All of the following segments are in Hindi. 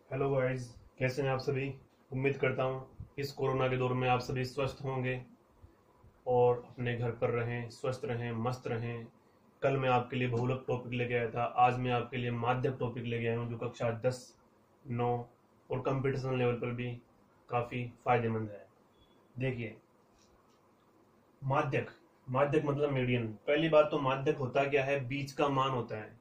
हेलो गाइस, कैसे हैं आप सभी। उम्मीद करता हूँ इस कोरोना के दौर में आप सभी स्वस्थ होंगे और अपने घर पर रहें, स्वस्थ रहें, मस्त रहें। कल मैं आपके लिए बहुलक टॉपिक लेके आया था, आज मैं आपके लिए माध्यक टॉपिक लेके आया हूँ जो कक्षा 10, 9 और कंपटीशन लेवल पर भी काफ़ी फायदेमंद है। देखिए, माध्यक माध्यक मतलब मीडियन। पहली बात तो माध्यक होता क्या है, बीच का मान होता है।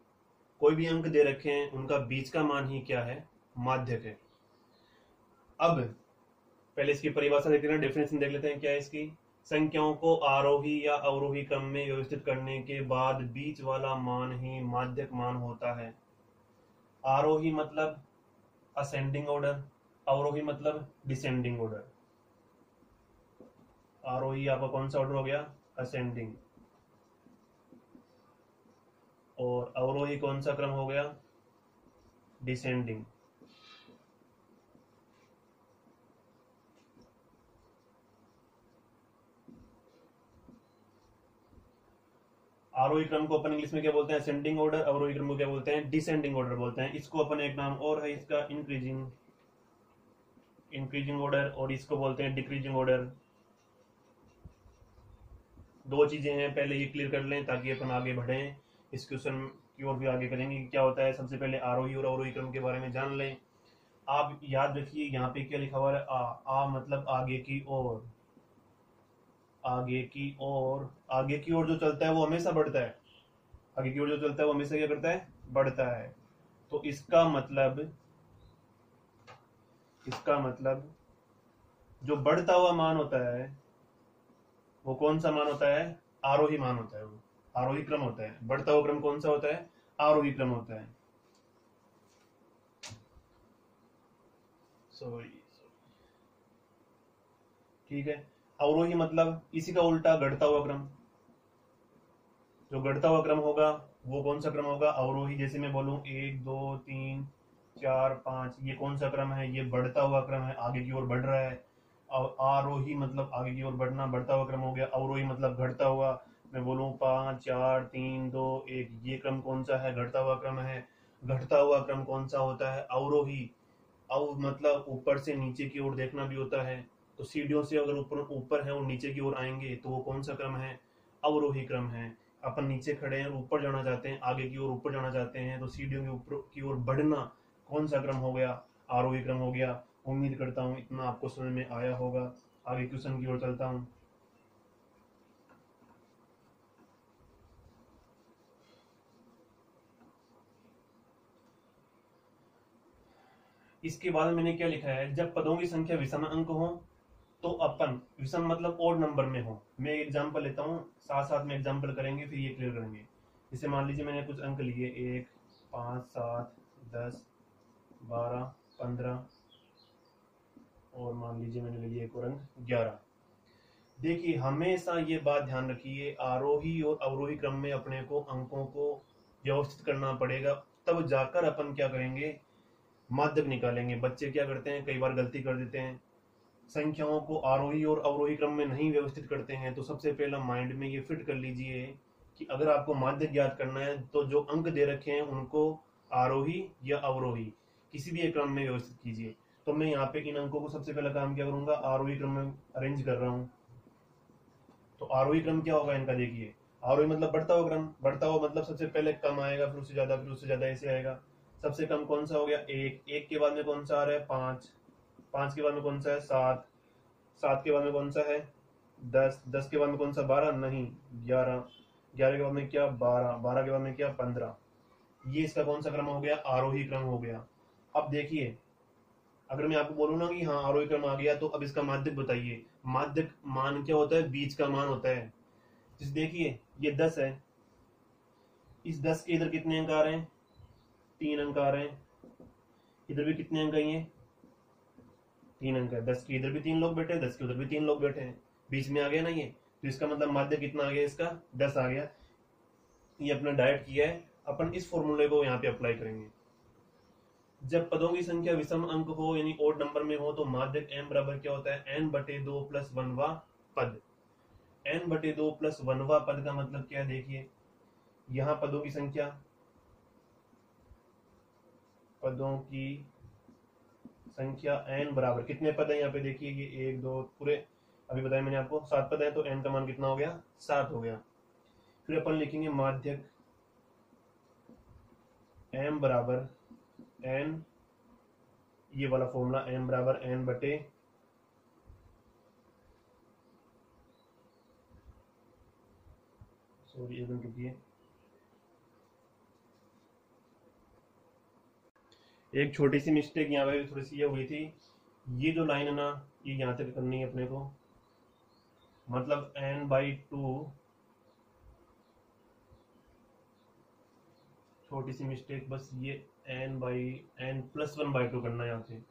कोई भी अंक दे रखे हैं, उनका बीच का मान ही क्या है, माध्यक है। अब पहले इसकी परिभाषा देख लेते हैं, डेफिनेशन देख लेते हैं क्या है इसकी। संख्याओं को आरोही या अवरोही क्रम में व्यवस्थित करने के बाद बीच वाला मान ही माध्यक मान होता है। आरोही मतलब असेंडिंग ऑर्डर, अवरोही मतलब डिसेंडिंग ऑर्डर। आरोही आपका कौन सा ऑर्डर हो गया, असेंडिंग, और अवरोही कौन सा क्रम हो गया, डिसेंडिंग। आरोही क्रम को अपन इंग्लिश में क्या बोलते हैं, असेंडिंग ऑर्डर। अवरोही क्रम को क्या बोलते हैं, डिसेंडिंग ऑर्डर बोलते हैं। इसको अपन एक नाम और है इसका, इंक्रीजिंग इंक्रीजिंग ऑर्डर, और इसको बोलते हैं डिक्रीजिंग ऑर्डर। दो चीजें हैं, पहले ये क्लियर कर लें ताकि अपन आगे बढ़ें, इस क्वेश्चन की ओर भी आगे करेंगे कि क्या होता है। सबसे पहले आरोही और अवरोही क्रम के बारे में जान लें। आप याद रखिए यहाँ पे क्या लिखा हुआ है, आ मतलब आगे की ओर। आगे की ओर, आगे की ओर जो चलता है वो हमेशा बढ़ता है। आगे की ओर जो चलता है वो हमेशा क्या करता है, बढ़ता है। तो इसका मतलब जो बढ़ता हुआ मान होता है वो कौन सा मान होता है, आरोही मान होता है। वो आरोही क्रम होता है। बढ़ता हुआ क्रम कौन सा होता है, आरोही क्रम होता है। सॉरी, ठीक है। अवरोही मतलब इसी का उल्टा, घटता हुआ क्रम। जो घटता हुआ क्रम होगा वो कौन सा क्रम होगा, अवरोही। जैसे मैं बोलूं 1 2 3 4 5, ये कौन सा क्रम है, ये बढ़ता हुआ क्रम है, आगे की ओर बढ़ रहा है। और आरोही मतलब आगे की ओर बढ़ना, बढ़ता हुआ क्रम हो गया। अवरोही मतलब घटता हुआ। मैं बोलूं 5 4 3 2 1, ये क्रम कौन सा है, घटता हुआ क्रम है। घटता हुआ क्रम कौन सा होता है, अवरोही। अव मतलब ऊपर से नीचे की ओर देखना भी होता है। तो सीढ़ियों से अगर ऊपर ऊपर है और नीचे की ओर आएंगे तो वो कौन सा क्रम है, अवरोही क्रम है। अपन नीचे खड़े हैं, ऊपर जाना चाहते हैं, आगे की ओर ऊपर जाना चाहते हैं, तो सीढ़ियों के ऊपर की ओर बढ़ना कौन सा क्रम हो गया, आरोही क्रम हो गया। उम्मीद करता हूँ इतना आपको समझ में आया होगा। आगे क्वेश्चन की ओर चलता हूँ। इसके बाद मैंने क्या लिखा है, जब पदों की संख्या विषम अंक हो तो अपन, विषम मतलब ओड नंबर में हो। मैं एग्जांपल लेता हूँ, साथ साथ में एग्जांपल करेंगे फिर ये क्लियर करेंगे। जैसे मान लीजिए मैंने कुछ अंक लिए, 1 5 7 10 12 15, और मान लीजिए मैंने ले लिया एक और अंक 11। देखिए, हमेशा ये बात ध्यान रखिए, आरोही और अवरोही क्रम में अपने को अंकों को व्यवस्थित करना पड़ेगा, तब जाकर अपन क्या करेंगे, माध्यक निकालेंगे। बच्चे क्या करते हैं, कई बार गलती कर देते हैं, संख्याओं को आरोही और अवरोही क्रम में नहीं व्यवस्थित करते हैं। तो सबसे पहला माइंड में ये फिट कर लीजिए कि अगर आपको माध्यक ज्ञात करना है तो जो अंक दे रखे हैं उनको आरोही या अवरोही किसी भी एक क्रम में व्यवस्थित कीजिए। तो मैं यहाँ पे इन अंकों को सबसे पहला काम क्या करूंगा, आरोही क्रम में अरेंज कर रहा हूँ। तो आरोही क्रम क्या होगा इनका, देखिए, आरोही मतलब बढ़ता हुआ क्रम। बढ़ता हुआ मतलब सबसे पहले कम आएगा, फिर उससे ज्यादा, फिर उससे ज्यादा, ऐसे आएगा। सबसे कम कौन सा हो गया, 1। 1 के बाद में कौन सा आ रहा है, 5। 5 के बाद में कौन सा है, 7। 7 के बाद में कौन सा है, 10। 10 के बाद में कौन सा, 12 नहीं, 11। 11 के बाद में क्या, 12। 12 के बाद में क्या, 15। ये इसका कौन सा क्रम हो गया, आरोही क्रम हो गया। अब देखिए, अगर मैं आपको बोलूँ ना कि हाँ आरोही क्रम आ गया, तो अब इसका माध्यक बताइए। माध्यक मान क्या होता है, बीच का मान होता है। जैसे देखिए, ये 10 है, इस 10 के इधर कितने अंक आ रहे हैं, 3 अंक आ रहे हैं। इधर भी कितने अंक आएंगे, 3 अंक है। 10 के इधर भी 3 लोग बैठे हैं, 10 के उधर भी 3 लोग बैठे हैं, बीच में आ गया ना ये। तो इसका मतलब माध्य कितना आ गया, इसका 10 आ गया। ये अपना डायरेक्ट किया है, अपन इस फॉर्मूले को यहाँ पे अप्लाई करेंगे। जब पदों की संख्या विषम अंक हो यानी ओड नंबर में हो तो माध्यक m बराबर क्या होता है, n/2 + 1वां पद। n/2 + 1वां पद का मतलब क्या है, देखिए, यहाँ पदों की संख्या n बराबर कितने पद है यहाँ पे देखिए, ये 1 2 पूरे अभी बताया मैंने आपको 7 पद है, तो n का मान कितना हो गया 7 हो गया। फिर अपन लिखेंगे माध्यक m बराबर n, ये वाला फॉर्मूला m बराबर n बटे एक मिनट रुकिए, एक छोटी सी मिस्टेक यहाँ पे थोड़ी सी ये हुई थी। ये जो लाइन है ना, ये यहाँ तक करनी है अपने को, मतलब n/2, छोटी सी मिस्टेक बस, ये n+1/2 करना है यहाँ पे।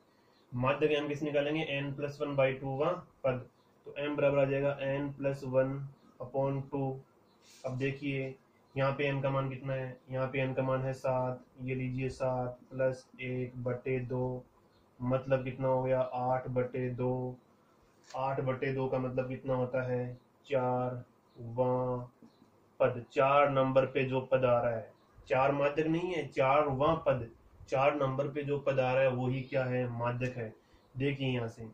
माध्यक m किस निकालेंगे, n+1/2 का पद, तो m बराबर आ जाएगा n+1/2। अब देखिए यहाँ पे n का मान कितना है, यहाँ पे n का मान है 7, ये लीजिए 7 + 1/2, मतलब कितना हो गया 8/2। 8/2 का मतलब कितना होता है 4वां पद, 4 नंबर पे जो पद आ रहा है, 4 माध्यक नहीं है, 4वां पद, 4 नंबर पे जो पद आ रहा है वही क्या है माध्यक है। देखिए यहाँ से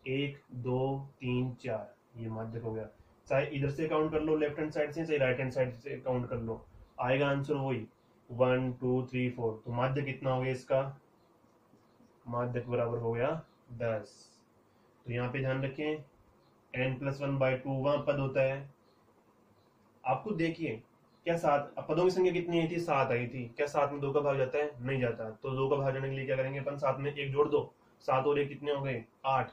1 2 3 4, ये माध्यक हो गया। चाहे इधर से काउंट कर लो लेफ्ट हैंड साइड से, चाहे राइट हैंड साइड से काउंट कर लो, आएगा आंसर वही 1 2 3 4। तो माध्यक कितना हो गया इसका, माध्यक बराबर हो गया 10। तो यहाँ पे ध्यान रखें n+1/2 वहां पद होता है। आपको देखिए क्या 7 पदों की संख्या कितनी आई थी, 7 आई थी, क्या 7 में 2 का भाग जाता है, नहीं जाता। तो 2 का भाग जाने के लिए क्या करेंगे अपन, 7 में 1 जोड़ दो, 7 और 1 कितने हो गए 8,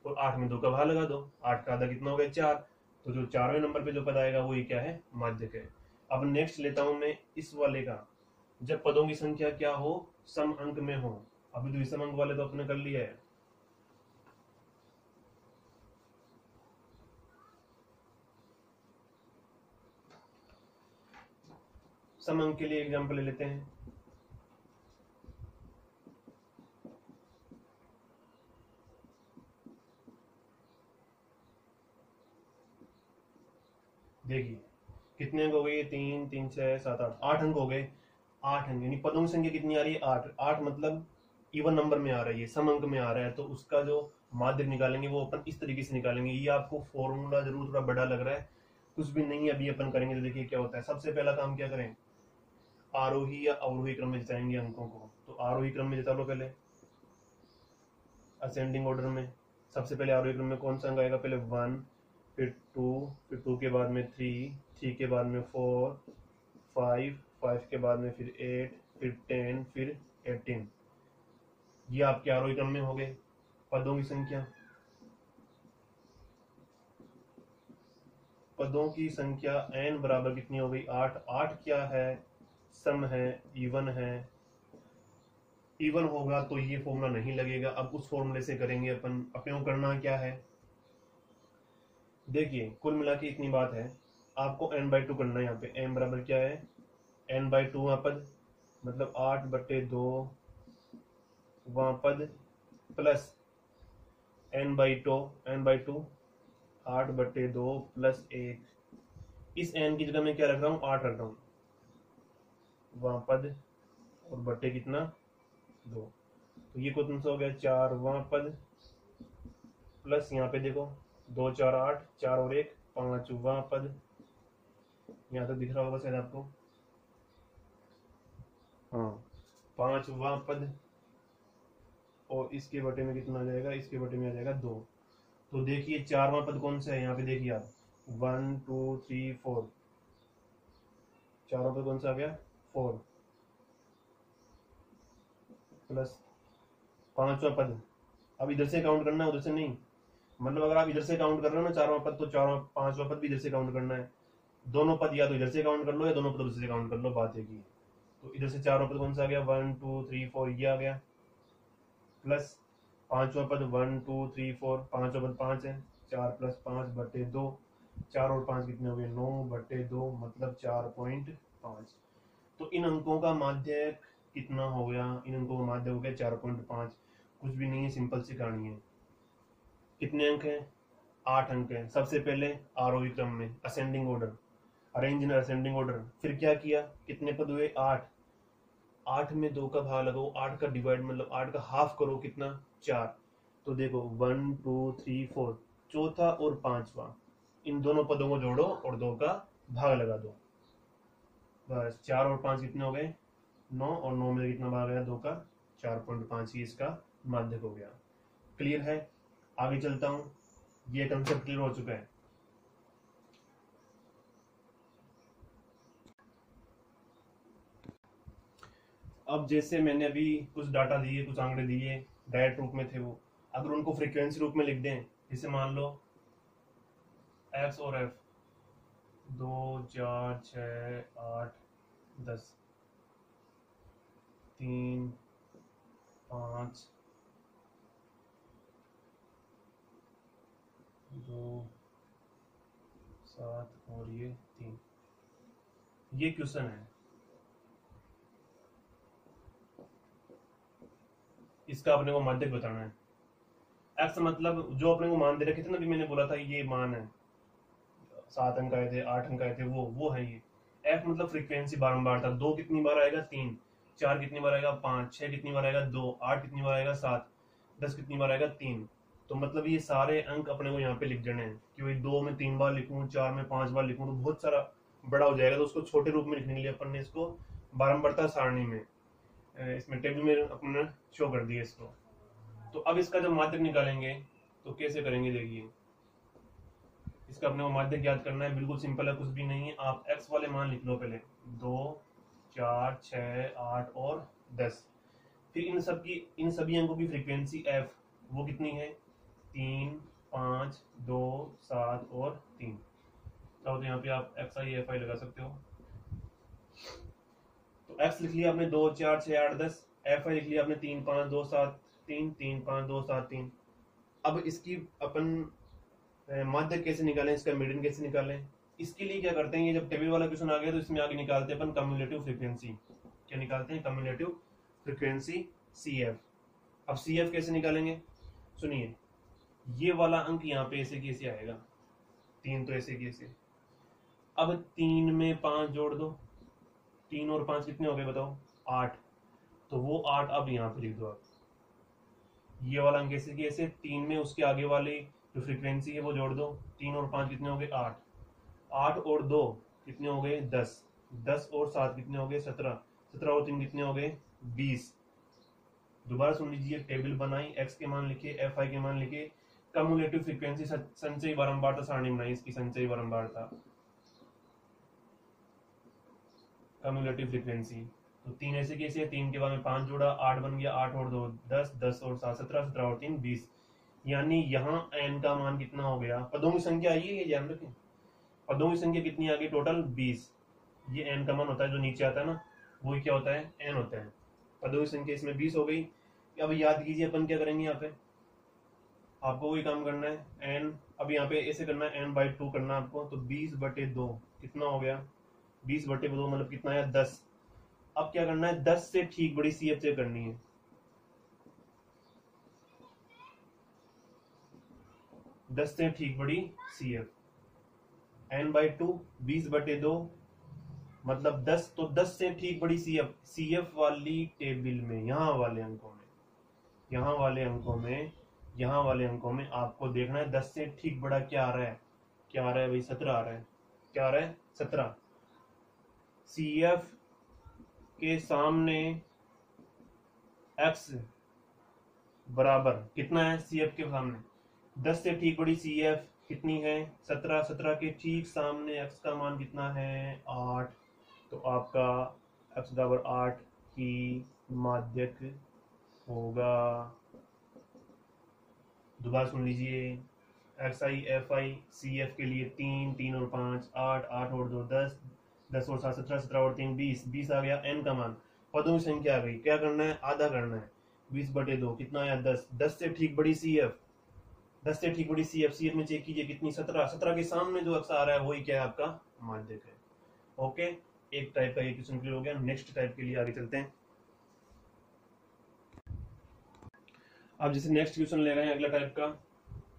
और 8 में 2 का भाग लगा दो, 8 का आधा कितना हो गया 4। तो जो 4वें नंबर पे जो पद आएगा वही क्या है माध्यक है। अब नेक्स्ट लेता हूं मैं इस वाले का, जब पदों की संख्या क्या हो सम अंक में हो। अभी तो विषम अंक वाले तो अपने कर लिया है, सम अंक के लिए एग्जांपल ले लेते हैं। देखिए कितने अंक हो गए, 3 3 6 7 8, 8 अंक हो गए। 8 अंक यानी पदों की संख्या कितनी आ रही है 8। 8 मतलब इवन नंबर में आ रही है, सम अंक में आ रहा है, तो उसका जो माध्यक निकालेंगे वो अपन इस तरीके से निकालेंगे। ये आपको फॉर्मूला जरूर थोड़ा बड़ा लग रहा है, कुछ भी नहीं है, अभी अपन करेंगे तो देखिए क्या होता है। सबसे पहला काम क्या करें, आरोही या अवरोही क्रम में जताएंगे अंकों को। तो आरोही क्रम में जता लो पहले, असेंडिंग ऑर्डर में। सबसे पहले आरोही क्रम में कौन सा अंक आएगा, पहले 1, फिर 2, फिर 2 के बाद में 3, 3 के बाद में 4, 5, 5 के बाद में फिर 8, फिर 10, फिर 18। ये आपके आरोही क्रम में हो गए पदों की संख्या। पदों की संख्या n बराबर कितनी हो गई 8। 8 क्या है, सम है, इवन है। इवन होगा तो ये फॉर्मूला नहीं लगेगा, अब उस फॉर्मूले से करेंगे अपन। अपने को करना क्या है, देखिए कुल मिला के इतनी बात है, आपको n/2 करना है। यहाँ पे n बराबर क्या है, n/2 वहां पद, मतलब 8/2 वहां पद, प्लस n/2 8/2 प्लस 1। इस n की जगह मैं क्या रख रहा हूँ 8 रख रहा हूँ, वहां पद और बट्टे कितना 2। तो ये कौन सा हो गया 4 वहां पद, प्लस यहाँ पे देखो 2 4 8, 4 और 1 5 वहां पद। यहाँ तक दिख रहा होगा शायद आपको, हाँ 5 वहां पद, और इसके बटे में कितना आ जाएगा, इसके बटे में आ जाएगा 2। तो देखिए 4वां पद कौन सा है, यहाँ पे देखिए आप 1 2 3 4, 4वां पद कौन सा आ गया 4, प्लस 5वां पद। अब इधर से काउंट करना है उधर से नहीं, मतलब अगर आप इधर से काउंट कर रहे हो ना 4वां पद, तो 5वां पद भी इधर से काउंट करना है। दोनों पद या तो इधर से काउंट कर लो या दोनों पद उधर से काउंट कर लो, बात एक ही है। तो इधर से 4वां पद कौन सा आ गया 1 2 3 4, ये आ गया, प्लस 5वां पद 1 2 3 4, 5वां पद 5 है, 4 + 5/2, 4 और 5 कितने हो गए 9/2, मतलब 4.5। तो इन अंकों का माध्यक कितना हो गया, इन अंकों का माध्यक हो गया 4.5। कुछ भी नहीं है, सिंपल सी कहानी है। कितने अंक हैं 8 अंक हैं। सबसे पहले आरोही क्रम में ascending order, arrange in ascending order. फिर क्या किया, कितने पद हुए 8। 8 में 2 का भाग लगाओ, 8 का डिवाइड मतलब 8 का हाफ करो, कितना 4। तो देखो 1 2 3 4, चौथा और पांचवा, इन दोनों पदों को जोड़ो और 2 का भाग लगा दो। बस 4 और 5 कितने हो गए 9, और 9 में कितना भाग गया 2 का 4.5 ही इसका माध्यक हो गया। क्लियर है? आगे चलता हूं, ये कंसेप्ट क्लियर हो चुका है। अब जैसे मैंने अभी कुछ डाटा दिए, कुछ आंकड़े दिए, डायरेक्ट रूप में थे वो, अगर उनको फ्रीक्वेंसी रूप में लिख दें, जैसे मान लो एक्स और एफ 2 4 6 8 10 3 5 2 7 और ये 3, ये क्वेश्चन है। इसका अपने को माध्यक बताना है। एक्स मतलब जो अपने को मान दे रखे थे ना, अभी मैंने बोला था ये मान है, 7 अंक आए थे 8 अंक आए थे, वो है ये। एफ मतलब फ्रीक्वेंसी बारंबारता, 2 कितनी बार आएगा 3, 4 कितनी बार आएगा 5, 6 कितनी बार आएगा 2, 8 कितनी बार आएगा 7, 10 कितनी बार आएगा 3। तो मतलब ये सारे अंक अपने को यहाँ पे लिख देने हैं कि भाई 2 में 3 बार लिखूं, 4 में 5 बार लिखूं तो बहुत सारा बड़ा हो जाएगा। तो उसको छोटे रूप में लिखने के लिए अपन ने इसको बारंबारता सारणी में, इसमें टेबल में अपने शो कर दिया इसको। तो अब इसका जब माध्यक निकालेंगे तो कैसे करेंगे, देखिए इसका अपने को माध्यक याद करना है, बिल्कुल सिंपल है, कुछ भी नहीं है। आप x वाले मान लिख लो पहले, 2 4 6 8 और 10। फिर इन सभी अंकों की फ्रीक्वेंसी f वो कितनी है 3 5 2 7 और 3। तो यहाँ पे आप xi fi लगा सकते हो। तो x लिख लिया आपने 2 4 6 8 10, fi लिख लिया आपने 3 5 2 7 3 3 5 2 7 3। अब इसकी अपन माध्य कैसे निकालें, इसका मीडियन कैसे निकालें, इसके लिए क्या करते हैं, ये जब टेबल वाला क्वेश्चन आ गया तो इसमें आगे निकालते हैं अपन कम्युलेटिव फ्रीक्वेंसी। क्या निकालते हैं, कम्युलेटिव फ्रीक्वेंसी CF। अब CF कैसे निकालेंगे, सुनिए, ये वाला अंक यहाँ पे ऐसे कैसे आएगा 3, तो ऐसे कैसे। अब 3 में 5 जोड़ दो, 3 और 5 कितने हो गए बताओ 8, तो वो 8 अब यहाँ पे लिख दो आप। ये वाला अंक ऐसे कैसे, 3 में उसके आगे वाली जो फ्रीक्वेंसी है वो जोड़ दो, 3 और 5 कितने हो गए 8, 8 और 2 कितने हो गए 10, 10 और 7 कितने हो गए 17, 17 और 3 कितने हो गए 20। दोबारा सुन लीजिए, टेबल बनाई, x के मान लिखे, fi के मान लिखे, कम्युलेटिव फ्रीक्वेंसी संचयी बारंबारता सारणी बनाई, इसकी संचयी बारंबारता कम्युलेटिव फ्रीक्वेंसी। तो 3 ऐसे कैसे, 3 के बाद में 5 जोड़ा, 8 बन गया, 8 और 2 10, 10 और 7 17, 17 और 3 20। यानी यहाँ n का मान कितना हो गया, पदों की संख्या आई है, ये ध्यान रखें, पदों की संख्या कितनी आ गई टोटल 20। ये n का मान होता है जो नीचे आता है ना, वही क्या होता है n होता है। पदों की संख्या इसमें 20 हो गई। अब याद कीजिए अपन क्या करेंगे यहाँ पे, आपको वही काम करना है n, अब यहाँ पे ऐसे करना है n/2 करना है आपको। तो 20/2 कितना हो गया, 20/2 मतलब कितना है 10। अब क्या करना है, 10 से ठीक बड़ी CF चेक करनी है। 10 से ठीक बड़ी CF, n/2 20/2 मतलब 10, तो 10 से ठीक बड़ी CF वाली टेबल में, यहाँ वाले अंकों में, यहाँ वाले अंकों में आपको देखना है 10 से ठीक बड़ा क्या आ रहा है, क्या आ रहा है भाई 17 आ रहा है, क्या आ रहा है 17। CF के सामने x बराबर कितना है, CF के सामने 10 से ठीक बड़ी CF कितनी है 17, 17 के ठीक सामने x का मान कितना है 8। तो आपका x बराबर 8 ही माध्यक होगा। दोबारा सुन लीजिए, xi fi CF के लिए 3, 3 और 5 8, 8 और 2 10, 10 और 7 17, 17 और 3 20, 20 आ गया n का मान। पदों की संख्या आ गई, क्या करना है आधा करना है, 20/2 कितना आया 10। 10 से ठीक बड़ी CF, 10 से ठीक बड़ी CF में चेक कीजिए कितनी 17, 17 के सामने जो अक्स आ रहा है वही क्या है आपका माध्यक है। ओके, एक टाइप का ये क्वेश्चन क्लियर हो गया। नेक्स्ट टाइप के लिए आगे चलते हैं। अब जैसे नेक्स्ट क्वेश्चन ले रहे हैं अगला टाइप का,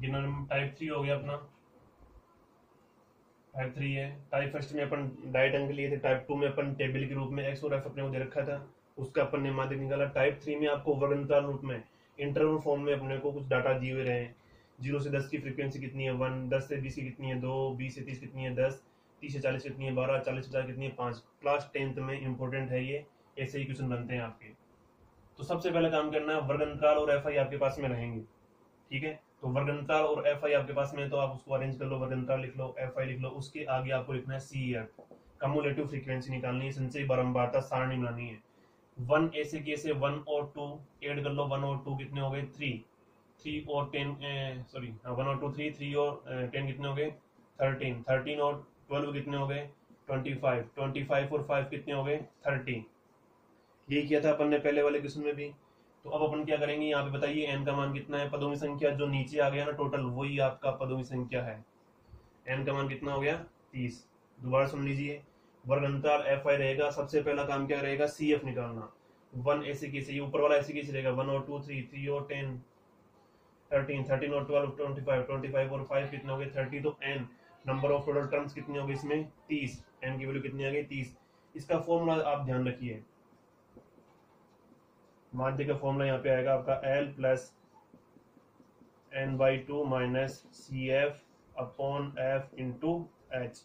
जिन्होंने टाइप 3 हो गया अपना, टाइप 3 है। टाइप फर्स्ट में अपन डायरेक्ट अंक लिए थे, टाइप 2 में अपन टेबल के रूप में x और f अपने को दे रखा था, उसका अपन ने माध्यक निकाला। टाइप 3 में आपको वर्ग अंतराल रूप में इंटरवल फॉर्म में अपने को कुछ डाटा दिए हुए रहे। 0 से 10 की फ्रीक्वेंसी कितनी है 1, 10 से 20 की कितनी है 2, 20 से 30 कितनी है 10, 30 से 40 कितनी है 12, 40 से 50 कितनी है 5। क्लास 10th में इंपॉर्टेंट है ये, ऐसे ही क्वेश्चन बनते हैं आपके। तो सबसे पहले काम करना है, वर्ग अंतराल और एफ आई आपके पास में रहेंगे, ठीक है। तो वर्ग अंतराल और एफ आई आपके पास में है, तो आप उसको अरेंज कर लो, वर्ग अंतराल लिख लो, एफ आई लिख लो, उसके आगे आपको लिखना है सी एफ, कम्युलेटिव फ्रीक्वेंसी निकालनी है, संचयी बारंबारता सारणी बनानी है। 1 ऐसे कैसे 1 और 2 ऐड कर लो, 1 और 2 कितने हो गए 3 और 10 सॉरी 1 और 2 3 और 10 कितने हो गए 13 और 12 कितने हो गए 25 और 5 कितने हो गए 30। यही किया था अपन ने पहले वाले क्वेश्चन में भी। तो अब अपन क्या करेंगे, यहाँ पे बताइए एन का मान कितना है। पदों की संख्या जो नीचे आ गया ना टोटल, वही आपका पदों की संख्या है। एन का मान कितना हो गया 30। दोबारा सुन लीजिए, वर्ग अंतराल एफ आई रहेगा, सबसे पहला काम क्या रहेगा सी एफ निकालना। 1 ऐसे कैसे, ये ऊपर वाला ऐसे कैसे रहेगा 1 और 2 3 और 10 13 और 12 25 और 5 कितने हो गए 30। तो n number of total terms कितनी होगी इसमें 30। एन की वैल्यू कितनी आ गई 30। इसका फॉर्मूला आप ध्यान रखिए, माध्य का फॉर्मूला यहाँ पे आएगा आपका L plus n/2 minus c f upon f into h.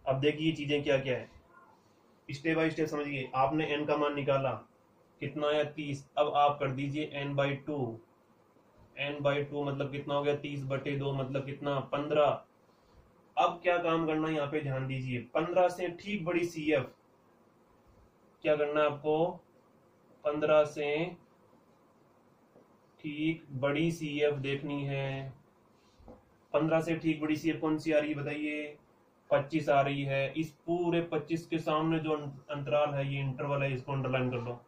अब देखिए ये चीजें क्या क्या है, स्टेप बाय स्टेप समझिए। आपने n का मान निकाला कितना आया 30। अब आप कर दीजिए n/2, n/2 मतलब कितना हो गया 30/2 मतलब कितना 15। अब क्या काम करना है यहाँ पे ध्यान दीजिए, 15 से ठीक बड़ी सी एफ क्या करना है आपको, 15 से ठीक बड़ी सी एफ देखनी है। 15 से ठीक बड़ी सी एफ कौन सी आ रही है बताइए 25 आ रही है। इस पूरे 25 के सामने जो अंतराल है ये इंटरवल है, इसको अंडरलाइन कर लो।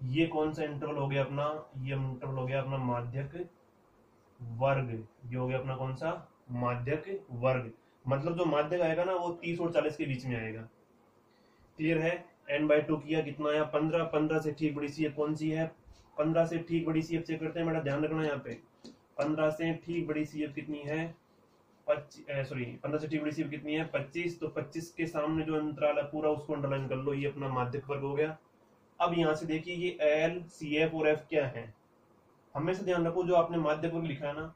ये कौन सा इंटरवल हो गया अपना, ये इंटरवल हो गया अपना माध्यक वर्ग। ये हो गया अपना कौन सा माध्यक वर्ग, मतलब जो माध्यक आएगा ना वो 30 और 40 के बीच में आएगा। क्लियर है। n/2 किया कितना आया 15। 15 से ठीक बड़ी सी एफ कौन सी है, 15 से ठीक बड़ी सी एफ चेक करते हैं, मेरा ध्यान रखना यहाँ पे। 15 से ठीक बड़ी सी एफ कितनी है 15 से ठीक बड़ी सी एफ कितनी है 25। तो 25 के सामने जो अंतराल है पूरा उसको अंडरलाइन कर लो, ये अपना माध्यक वर्ग हो गया। अब यहाँ से देखिए ये एल सी एफ और एफ क्या है, हमेशा ध्यान रखो जो आपने माध्यक वर्ग लिखा है ना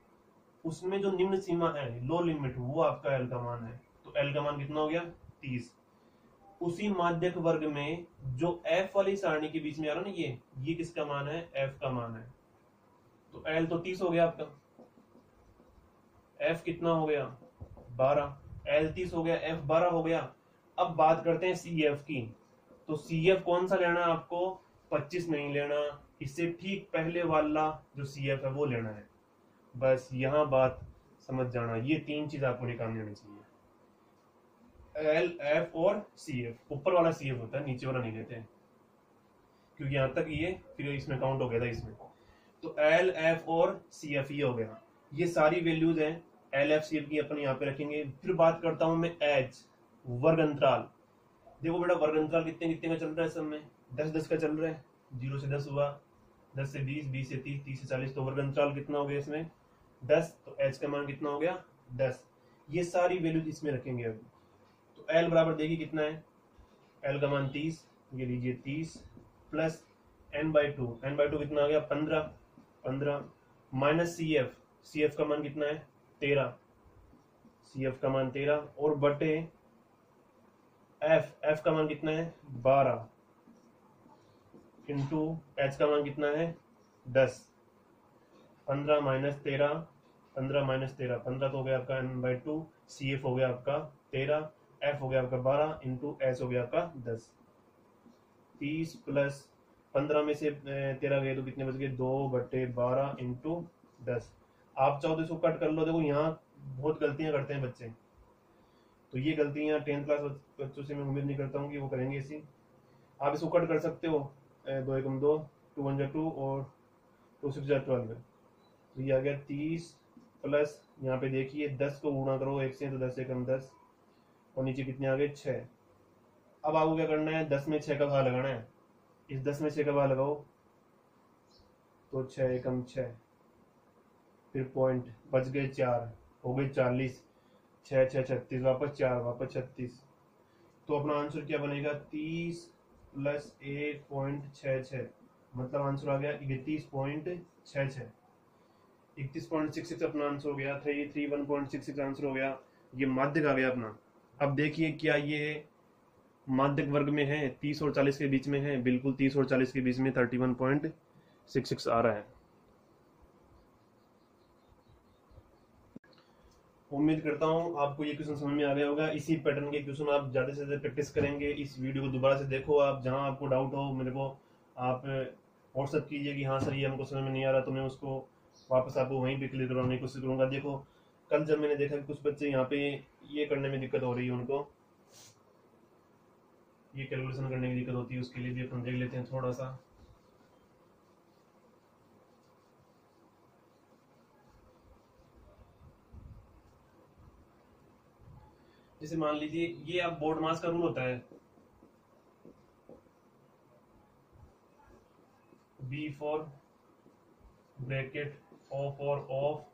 उसमें जो निम्न सीमा है लो लिमिट वो आपका एल का मान है। तो एल का मान कितना हो गया 30। उसी माध्यक वर्ग में जो एफ वाली सारणी के बीच में आ रहा ना ये किसका मान है एफ का मान है। तो एल तो 30 हो गया आपका, एफ कितना हो गया 12। एल 30 हो गया एफ 12 हो गया। अब बात करते हैं सी एफ की। तो सी एफ कौन सा लेना है आपको 25 नहीं लेना, इससे ठीक पहले वाला जो सी एफ है वो लेना है। बस यहां बात समझ जाना, ये 3 चीज आपको निकालनी होनी चाहिए, एल एफ और सी एफ। ऊपर वाला सी एफ होता है नीचे वाला नहीं लेते हैं, क्योंकि यहां तक ये फिर इसमें काउंट हो गया था इसमें। तो एल एफ और सी एफ ये हो गया, ये सारी वैल्यूज हैं एल एफ सी एफ की अपन यहाँ पे रखेंगे। फिर बात करता हूं मैं एच वर्ग अंतराल। देखो बेटा वर्ग अंतराल कितने कितने का चल रहा है सब में 10-10 का चल रहा है। 0 से 10 हुआ, 10 से 20, 20 से 30, 30 से 40। तो वर्ग अंतराल कितना हो गया इसमें 10। तो एच का मान कितना हो गया 10। ये सारी वैल्यूज इसमें रखेंगे अभी। तो एल बराबर देखिए कितना है, एल का मान 30, ये लीजिए 30 प्लस n/2 कितना आ गया 15 माइनस सी एफ का मान कितना है 13, सी एफ का मान 13 और बटे एफ का मान कितना है 12 इंटू एच का मान कितना है 10। 15 माइनस 13 15 तो हो गया आपका n/2, सी एफ हो गया आपका 13, एफ हो गया आपका 12 इंटू एच हो गया आपका 10। 30 प्लस 15 में से 13 गए तो कितने बच गए 2/12 इंटू 10। आप चाहो तो इसको कट कर लो। देखो यहाँ बहुत गलतियां करते हैं बच्चे, तो ये गलतियां 10th क्लास बच्चों से मैं उम्मीद नहीं करता हूँ कि वो करेंगे इसी। आप इसको कट कर सकते हो, 2 एकम 2, 2 1 2 और 2 6 12। तो ये आ गया 30 प्लस यहाँ पे देखिए 10 को गुणा करो 1 से, तो 10 एकम 10 और नीचे कितने आ गए 6। अब आपको क्या करना है 10 में 6 का भाग लगाना है। इस 10 में 6 का भाग लगाओ तो 6 एकम 6, फिर पॉइंट बच गए 4, हो गए 40, 6 6 36, वापस 4 वापस 36। तो अपना आंसर क्या बनेगा 30 प्लस 1.66, मतलब आंसर आ गया 31.66। 31.66 अपना आंसर हो गया। 331.66 आंसर हो गया। ये माध्यक आ गया अपना। अब देखिए क्या ये माध्यक वर्ग में है, 30 और 40 के बीच में है, बिल्कुल 30 और 40 के बीच में 31.66 आ रहा है। उम्मीद करता हूँ आपको ये क्वेश्चन समझ में आ गया होगा। इसी पैटर्न के क्वेश्चन आप ज़्यादा से ज़्यादा प्रैक्टिस करेंगे। इस वीडियो को दोबारा से देखो आप, जहाँ आपको डाउट हो मेरे को आप व्हाट्सअप कीजिए कि हाँ सर ये हमको समझ में नहीं आ रहा, तो मैं उसको वापस आपको वहीं पे क्लियर करवाने की कोशिश करूँगा। देखो कल जब मैंने देखा कि कुछ बच्चे यहाँ पे ये करने में दिक्कत हो रही है, उनको ये कैलकुलेशन करने की दिक्कत होती है, उसके लिए भी अपन देख लेते हैं थोड़ा सा। जैसे मान लीजिए ये आप बोर्ड मास का रूल होता है, B for bracket, O for of,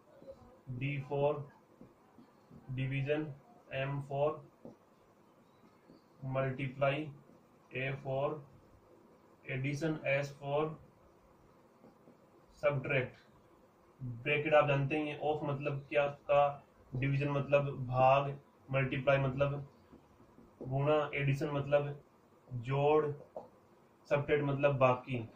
D for division, M for multiply, A for addition, S for subtract. Bracket आप जानते हैं, ऑफ मतलब क्या आपका, डिवीजन मतलब भाग, मल्टीप्लाई मतलब गुणा, एडिशन मतलब जोड़, सब्ट्रैक्ट मतलब बाकी।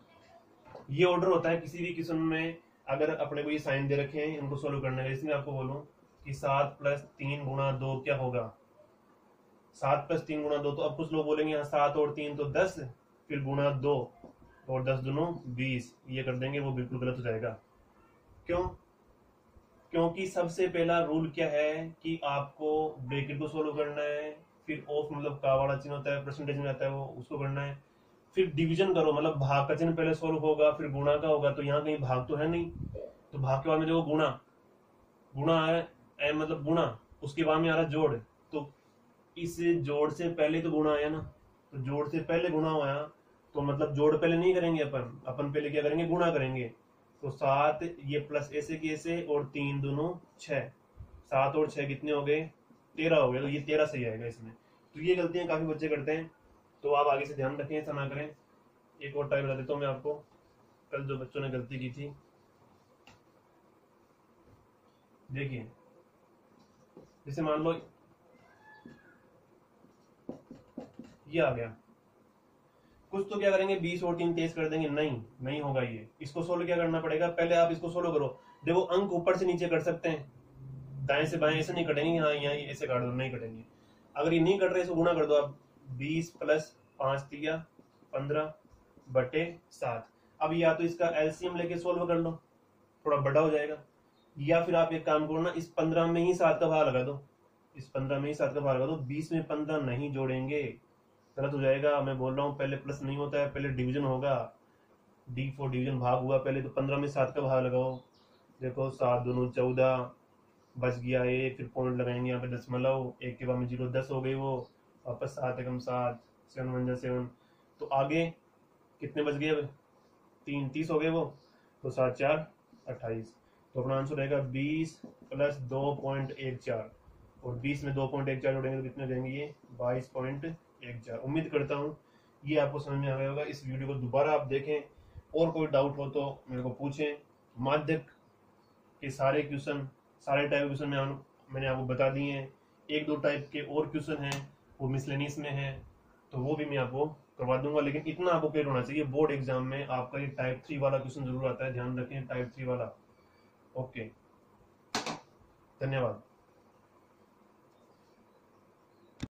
ये ऑर्डर होता है किसी भी क्वेश्चन में। अगर अपने को ये साइन दे रखे हैं इनको सोल्व करने का, इसमें आपको बोलूं कि 7 + 3 × 2 क्या होगा, 7 + 3 × 2, तो अब कुछ लोग बोलेंगे यहाँ 7 और 3 तो 10, फिर गुणा 2 और 10 दूनों 20, ये कर देंगे, वो बिल्कुल गलत हो जाएगा। क्यों? क्योंकि सबसे पहला रूल क्या है कि आपको ब्रैकेट को सोल्व करना है, फिर ऑफ मतलब का वाला चिन्ह होता है, परसेंटेज में आता है वो, उसको करना है, फिर डिवीजन करो मतलब भाग का चिन्ह पहले सोल्व होगा, फिर गुणा का होगा, तो यहाँ कहीं भाग तो है नहीं, तो भाग के बाद में देखो गुणा, गुणा है मतलब गुणा, उसके बाद में आ रहा जोड़, तो इस जोड़ से पहले तो गुणा आया ना, तो जोड़ से पहले गुणा आया, तो मतलब जोड़ पहले नहीं करेंगे अपन पहले क्या करेंगे, गुणा करेंगे। तो 7 ये प्लस ऐसे की ऐसे और 3 दूनों 6, 7 और 6 कितने हो गए, 13 हो गए, तो ये 13 सही आएगा इसमें। तो ये गलतियां काफी बच्चे करते हैं, तो आप आगे से ध्यान रखें, ऐसा ना करें। एक और टाइप बता देता हूँ मैं आपको, कल जो बच्चों ने गलती की थी, देखिए जैसे मान लो ये आ गया, कुछ तो क्या करेंगे 20 और 3 तेज कर देंगे, नहीं होगा ये। इसको सोल्व क्या करना पड़ेगा, पहले आप इसको सोल्व करो। देखो अंक ऊपर से नीचे कर सकते हैं, दाएं से बाएं ऐसे नहीं कटेंगे, हाँ यहाँ ऐसे काट दो, नहीं कटेंगे। अगर ये नहीं कट रहे इसको गुणा कर दो आप, 20 + 5 = 15/7। अब या तो इसका एलसीएम लेके सोल्व कर लो, थोड़ा बड़ा हो जाएगा, या फिर आप एक काम करो ना, इस 15 में ही 7 का भाग लगा दो, इस 15 में ही 7 का भाग लगा दो, 20 में 15 नहीं जोड़ेंगे, गलत हो जाएगा। मैं बोल रहा हूँ पहले प्लस नहीं होता है, पहले डिवीजन होगा, डी फॉर डिवीजन भाग हुआ पहले, तो 15 में 7 का भाग लगाओ, देखो 7 दूनों 14, बच गया 1, फिर पॉइंट लगाएंगे यहाँ पे दशमलव, 1 के बाद में 0, 10 हो गई वो, वापस 7 एकम 7, 7 × 1 = 7, तो आगे कितने बच गए, अब 3 30 हो गए वो, तो 7 × 4 = 28। तो अपना आंसर रहेगा 20 + 2.14, और 20 में 2.14 जोड़ेंगे तो कितने हो जाएंगे ये, 22.14। उम्मीद करता हूँ ये आपको समझ में आ गया होगा। इस वीडियो को दोबारा आप देखें, और कोई डाउट हो तो मेरे को पूछें। माध्यक के सारे क्वेश्चन, सारे टाइप क्वेश्चन मैंने आपको बता दिए हैं। 1-2 टाइप के और क्वेश्चन हैं वो मिसलेनियस में है, तो वो भी मैं आपको करवा दूंगा, लेकिन इतना आपको क्लियर होना चाहिए, बोर्ड एग्जाम में आपका ये टाइप 3 वाला क्वेश्चन जरूर आता है, ध्यान रखें टाइप 3 वाला। ओके, धन्यवाद।